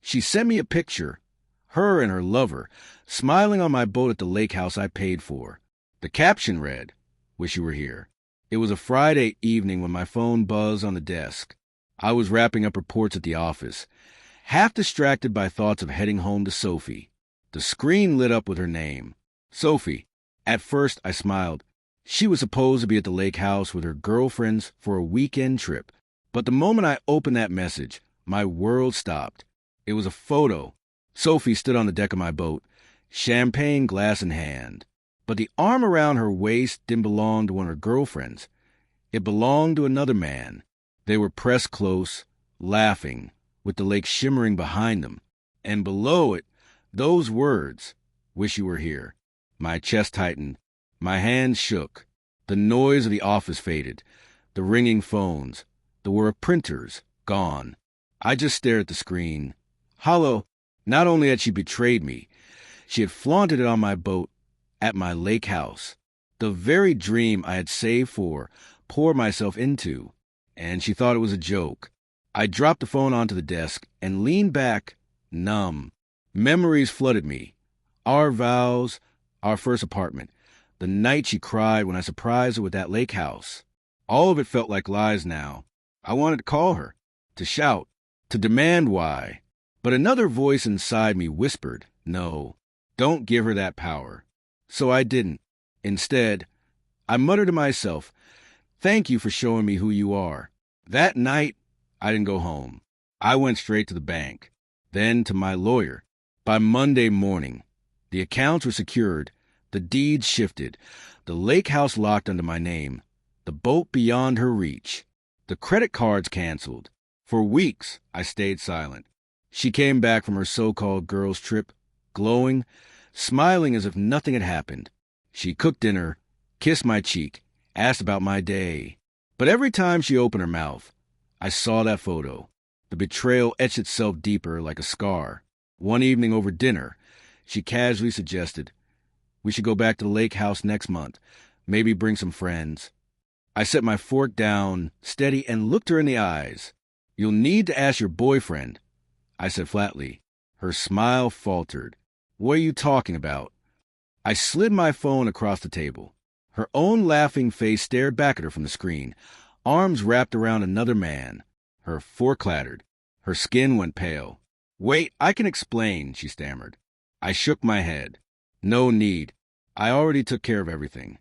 She sent me a picture, her and her lover, smiling on my boat at the lake house I paid for. The caption read, "Wish you were here." It was a Friday evening when my phone buzzed on the desk. I was wrapping up reports at the office, half distracted by thoughts of heading home to Sophie. The screen lit up with her name. Sophie. At first, I smiled. She was supposed to be at the lake house with her girlfriends for a weekend trip. But the moment I opened that message, my world stopped. It was a photo. Sophie stood on the deck of my boat, champagne glass in hand. But the arm around her waist didn't belong to one of her girlfriends. It belonged to another man. They were pressed close, laughing, with the lake shimmering behind them. And below it, those words, "Wish you were here." My chest tightened. My hands shook. The noise of the office faded. The ringing phones, the whir of printers, gone. I just stared at the screen. Hollow, not only had she betrayed me, she had flaunted it on my boat at my lake house. The very dream I had saved for, poured myself into, and she thought it was a joke. I dropped the phone onto the desk and leaned back, numb. Memories flooded me. Our vows, our first apartment, the night she cried when I surprised her with that lake house. All of it felt like lies now. I wanted to call her, to shout, to demand why. But another voice inside me whispered, no, don't give her that power. So I didn't. Instead, I muttered to myself, thank you for showing me who you are. That night, I didn't go home. I went straight to the bank, then to my lawyer. By Monday morning, the accounts were secured, the deeds shifted, the lake house locked under my name, the boat beyond her reach, the credit cards canceled. For weeks, I stayed silent. She came back from her so-called girls' trip, glowing, smiling as if nothing had happened. She cooked dinner, kissed my cheek, asked about my day. But every time she opened her mouth, I saw that photo. The betrayal etched itself deeper like a scar. One evening over dinner, she casually suggested, we should go back to the lake house next month, maybe bring some friends. I set my fork down, steady, and looked her in the eyes. You'll need to ask your boyfriend, I said flatly. Her smile faltered. What are you talking about? I slid my phone across the table. Her own laughing face stared back at her from the screen, arms wrapped around another man. Her fork clattered. Her skin went pale. Wait, I can explain, she stammered. I shook my head. No need. I already took care of everything.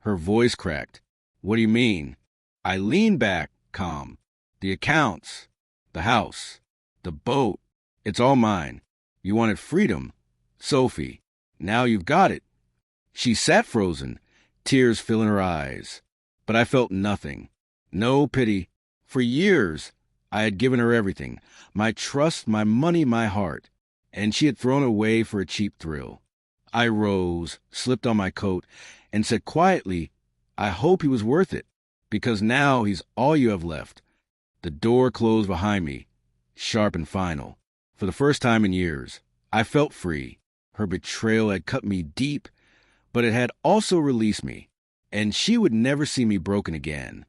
Her voice cracked. What do you mean? I leaned back, calm. The accounts, the house, the boat, it's all mine. You wanted freedom, Sophie. Now you've got it. She sat frozen, tears filling her eyes. But I felt nothing. No pity. For years, I had given her everything. My trust, my money, my heart. And she had thrown it away for a cheap thrill. I rose, slipped on my coat, and said quietly, I hope he was worth it, because now he's all you have left. The door closed behind me, sharp and final. For the first time in years, I felt free. Her betrayal had cut me deep, but it had also released me, and she would never see me broken again.